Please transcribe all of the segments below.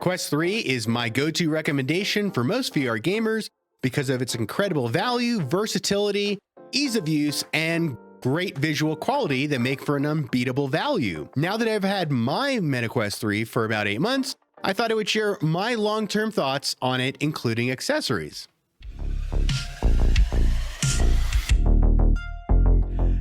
Quest 3 is my go-to recommendation for most VR gamers because of its incredible value, versatility, ease of use, and great visual quality that make for an unbeatable value. Now that I've had my MetaQuest 3 for about 8 months, I thought I would share my long-term thoughts on it, including accessories.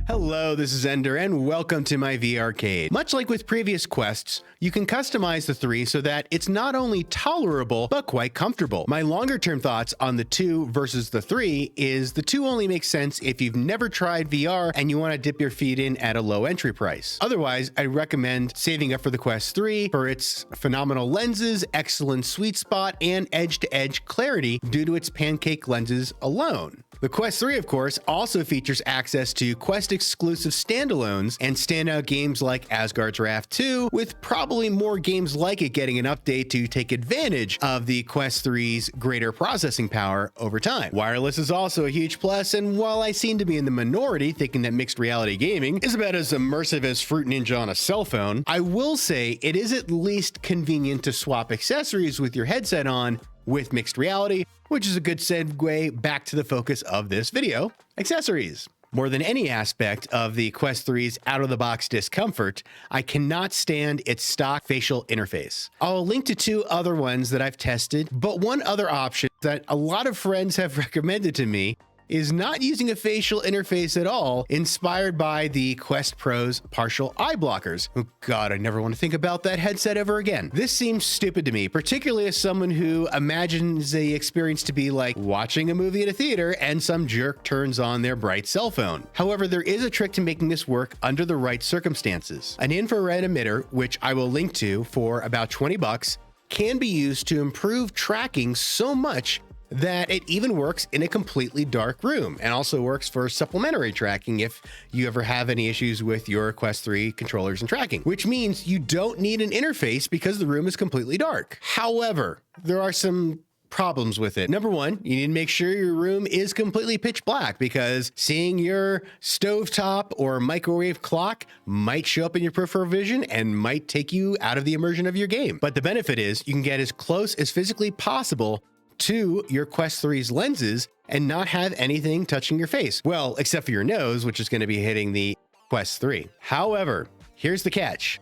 Hello, this is Ender, and welcome to my VRcade. Much like with previous quests, you can customize the 3 so that it's not only tolerable, but quite comfortable. My longer-term thoughts on the 2 versus the 3 is the 2 only makes sense if you've never tried VR and you want to dip your feet in at a low entry price. Otherwise, I recommend saving up for the Quest 3 for its phenomenal lenses, excellent sweet spot, and edge-to-edge clarity due to its pancake lenses alone. The Quest 3, of course, also features access to Quest-exclusive standalones and standout games like Asgard's Wrath 2, with probably more games like it getting an update to take advantage of the Quest 3's greater processing power over time. Wireless is also a huge plus, and while I seem to be in the minority thinking that mixed reality gaming is about as immersive as Fruit Ninja on a cell phone, I will say it is at least convenient to swap accessories with your headset on with mixed reality, which is a good segue back to the focus of this video, accessories. More than any aspect of the Quest 3's out-of-the-box discomfort, I cannot stand its stock facial interface. I'll link to 2 other ones that I've tested, but one other option that a lot of friends have recommended to me is not using a facial interface at all, inspired by the Quest Pro's partial eye blockers. Oh God, I never want to think about that headset ever again. This seems stupid to me, particularly as someone who imagines the experience to be like watching a movie at a theater and some jerk turns on their bright cell phone. However, there is a trick to making this work under the right circumstances. An infrared emitter, which I will link to for about 20 bucks, can be used to improve tracking so much that it even works in a completely dark room, and also works for supplementary tracking if you ever have any issues with your Quest 3 controllers and tracking, which means you don't need an interface because the room is completely dark. However, there are some problems with it. Number one, you need to make sure your room is completely pitch black, because seeing your stovetop or microwave clock might show up in your peripheral vision and might take you out of the immersion of your game. But the benefit is you can get as close as physically possible to your Quest 3's lenses and not have anything touching your face. Well, except for your nose, which is going to be hitting the Quest 3. However, here's the catch.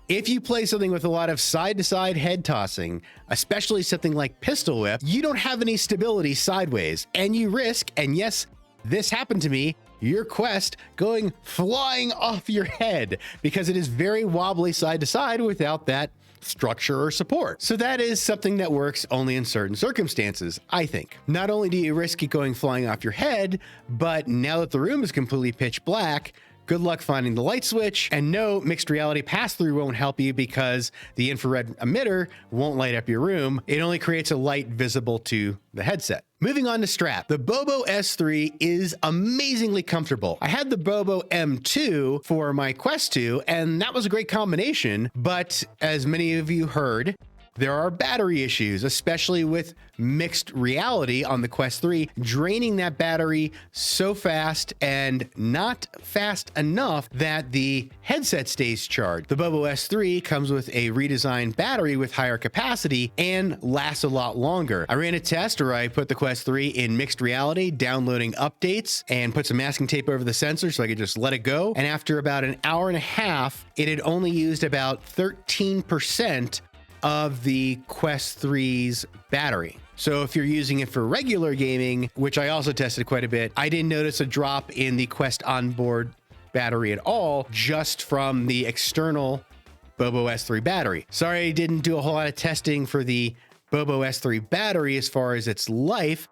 If you play something with a lot of side-to-side head tossing, especially something like Pistol Whip, you don't have any stability sideways, and you risk, and yes, this happened to me, your Quest going flying off your head because it is very wobbly side to side without that structure or support. So that is something that works only in certain circumstances, I think. Not only do you risk it going flying off your head, but now that the room is completely pitch black, good luck finding the light switch. And no, mixed reality pass-through won't help you because the infrared emitter won't light up your room. It only creates a light visible to the headset. Moving on to strap. The Bobo S3 is amazingly comfortable. I had the Bobo M2 for my Quest 2, and that was a great combination, but as many of you heard, there are battery issues, especially with mixed reality on the Quest 3, draining that battery so fast and not fast enough that the headset stays charged. The Bobo S3 comes with a redesigned battery with higher capacity and lasts a lot longer. I ran a test where I put the Quest 3 in mixed reality, downloading updates, and put some masking tape over the sensor so I could just let it go. And after about an hour and a half, it had only used about 13% of the Quest 3's battery. So if you're using it for regular gaming, which I also tested quite a bit, I didn't notice a drop in the Quest onboard battery at all, just from the external Bobo S3 battery. Sorry I didn't do a whole lot of testing for the Bobo S3 battery as far as its life.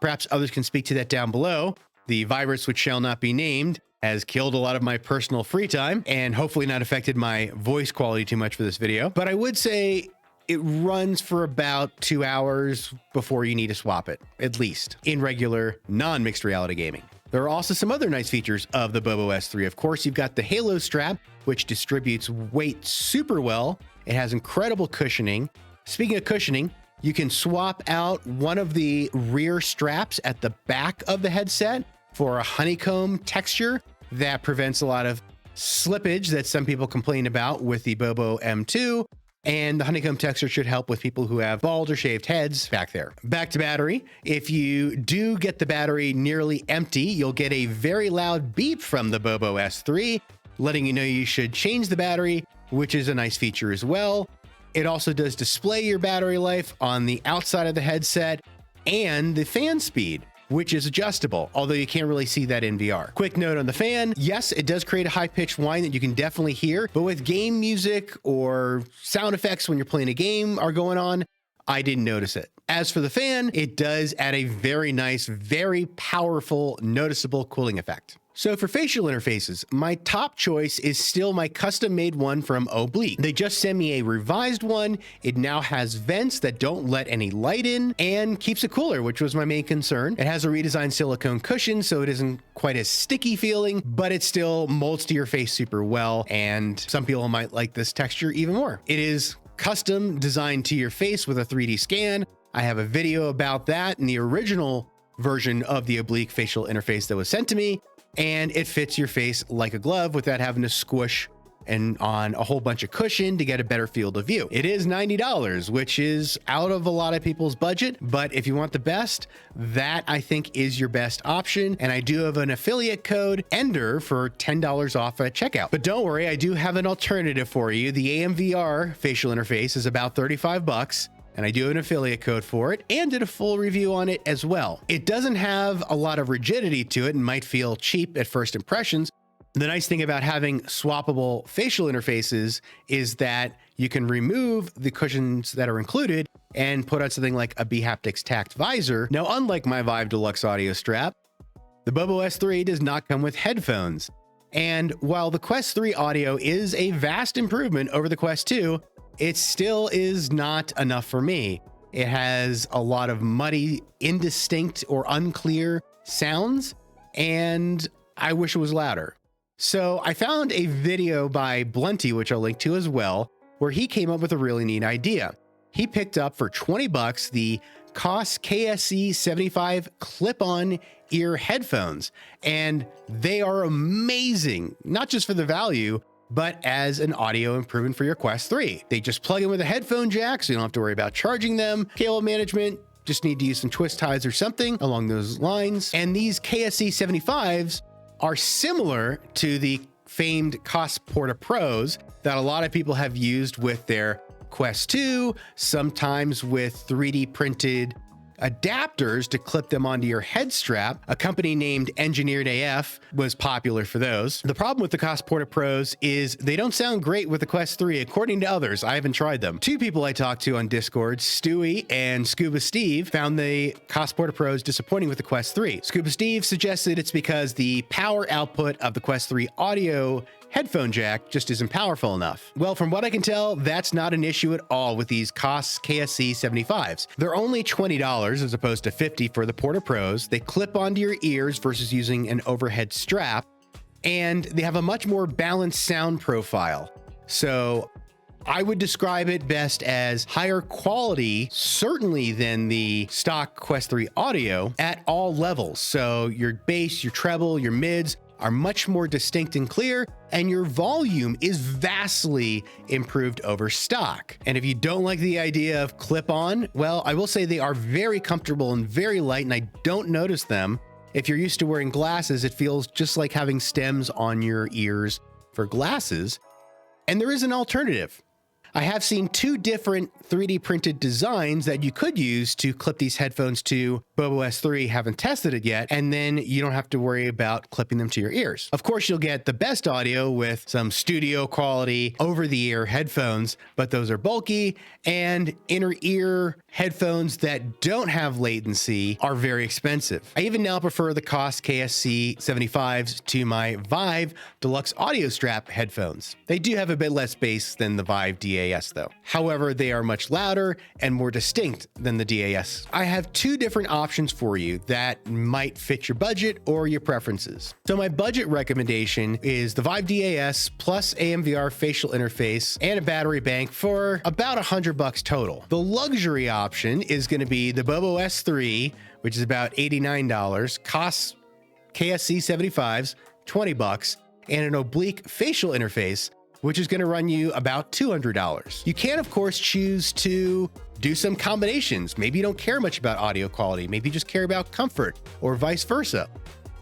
Perhaps others can speak to that down below. The virus, which shall not be named, has killed a lot of my personal free time and hopefully not affected my voice quality too much for this video. But I would say it runs for about 2 hours before you need to swap it, at least, in regular non-mixed reality gaming. There are also some other nice features of the Bobo S3. Of course, you've got the Halo strap, which distributes weight super well. It has incredible cushioning. Speaking of cushioning, you can swap out one of the rear straps at the back of the headset for a honeycomb texture that prevents a lot of slippage that some people complain about with the Bobo M2. And the honeycomb texture should help with people who have bald or shaved heads back there. Back to battery. If you do get the battery nearly empty, you'll get a very loud beep from the Bobo S3, letting you know you should change the battery, which is a nice feature as well. It also does display your battery life on the outside of the headset and the fan speed, which is adjustable, although you can't really see that in VR. Quick note on the fan. Yes, it does create a high-pitched whine that you can definitely hear, but with game music or sound effects when you're playing a game are going on, I didn't notice it. As for the fan, it does add a very nice, very powerful, noticeable cooling effect. So for facial interfaces, my top choice is still my custom-made one from Obliq. They just sent me a revised one. It now has vents that don't let any light in and keeps it cooler, which was my main concern. It has a redesigned silicone cushion, so it isn't quite as sticky feeling, but it still molds to your face super well, and some people might like this texture even more. It is custom designed to your face with a 3D scan. I have a video about that in the original version of the Obliq Facial Interface that was sent to me, and it fits your face like a glove without having to squish and on a whole bunch of cushion to get a better field of view. It is $90, which is out of a lot of people's budget, but if you want the best, that I think is your best option. And I do have an affiliate code, ENDER, for $10 off at checkout. But don't worry, I do have an alternative for you. The AMVR facial interface is about 35 bucks. And I do have an affiliate code for it and did a full review on it as well. It doesn't have a lot of rigidity to it and might feel cheap at first impressions. The nice thing about having swappable facial interfaces is that you can remove the cushions that are included and put on something like a B-Haptics Tact visor. Now, unlike my Vive Deluxe audio strap, the Bobo S3 does not come with headphones. And while the Quest 3 audio is a vast improvement over the Quest 2, it still is not enough for me. It has a lot of muddy, indistinct, or unclear sounds, and I wish it was louder. So I found a video by Blunty, which I'll link to as well, where he came up with a really neat idea. He picked up for 20 bucks the Koss KSC75 clip-on ear headphones, and they are amazing, not just for the value, but as an audio improvement for your Quest 3. They just plug in with a headphone jack, so you don't have to worry about charging them. Cable management, just need to use some twist ties or something along those lines. And these KSC75s are similar to the famed Koss Porta Pros that a lot of people have used with their Quest 2, sometimes with 3D printed adapters to clip them onto your head strap. A company named Engineered AF was popular for those. The problem with the Koss Porta Pros is they don't sound great with the Quest 3, according to others. I haven't tried them. Two people I talked to on Discord, Stewie and Scuba Steve, found the Koss Porta Pros disappointing with the Quest 3. Scuba Steve suggested it's because the power output of the Quest 3 audio headphone jack just isn't powerful enough. Well, from what I can tell, that's not an issue at all with these Koss KSC75s. They're only $20 as opposed to $50 for the Porta Pros. They clip onto your ears versus using an overhead strap, and they have a much more balanced sound profile. So I would describe it best as higher quality, certainly than the stock Quest 3 audio at all levels. So your bass, your treble, your mids are much more distinct and clear, and your volume is vastly improved over stock. And if you don't like the idea of clip-on, well, I will say they are very comfortable and very light, and I don't notice them. If you're used to wearing glasses, it feels just like having stems on your ears for glasses. And there is an alternative. I have seen two different 3D printed designs that you could use to clip these headphones to. Bobo S3, haven't tested it yet, and then you don't have to worry about clipping them to your ears. Of course, you'll get the best audio with some studio quality over-the-ear headphones, but those are bulky, and inner ear headphones that don't have latency are very expensive. I even now prefer the Koss KSC75s to my Vive Deluxe Audio Strap headphones. They do have a bit less bass than the Vive DAS though. However, they are much louder and more distinct than the DAS. I have two different options for you that might fit your budget or your preferences. So my budget recommendation is the Vive DAS plus AMVR facial interface and a battery bank for about $100 total. The luxury option is going to be the Bobo S3, which is about $89, Koss KSC75s, $20, and an Obliq facial interface which is going to run you about $200. You can, of course, choose to do some combinations. Maybe you don't care much about audio quality. Maybe you just care about comfort, or vice versa.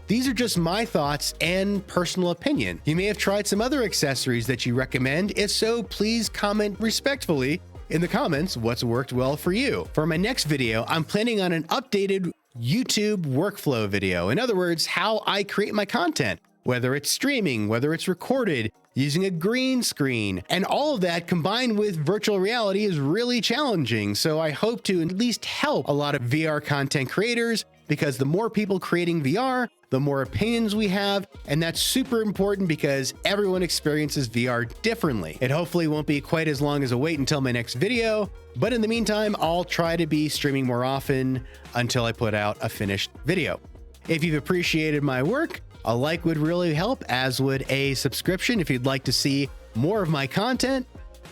These are just my thoughts and personal opinion. You may have tried some other accessories that you recommend. If so, please comment respectfully in the comments what's worked well for you. For my next video, I'm planning on an updated YouTube workflow video. In other words, how I create my content, whether it's streaming, whether it's recorded, using a green screen, and all of that combined with virtual reality is really challenging. So I hope to at least help a lot of VR content creators, because the more people creating VR, the more opinions we have, and that's super important because everyone experiences VR differently. It hopefully won't be quite as long as a wait until my next video, but in the meantime, I'll try to be streaming more often until I put out a finished video. If you've appreciated my work, a like would really help, as would a subscription if you'd like to see more of my content.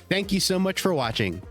Thank you so much for watching.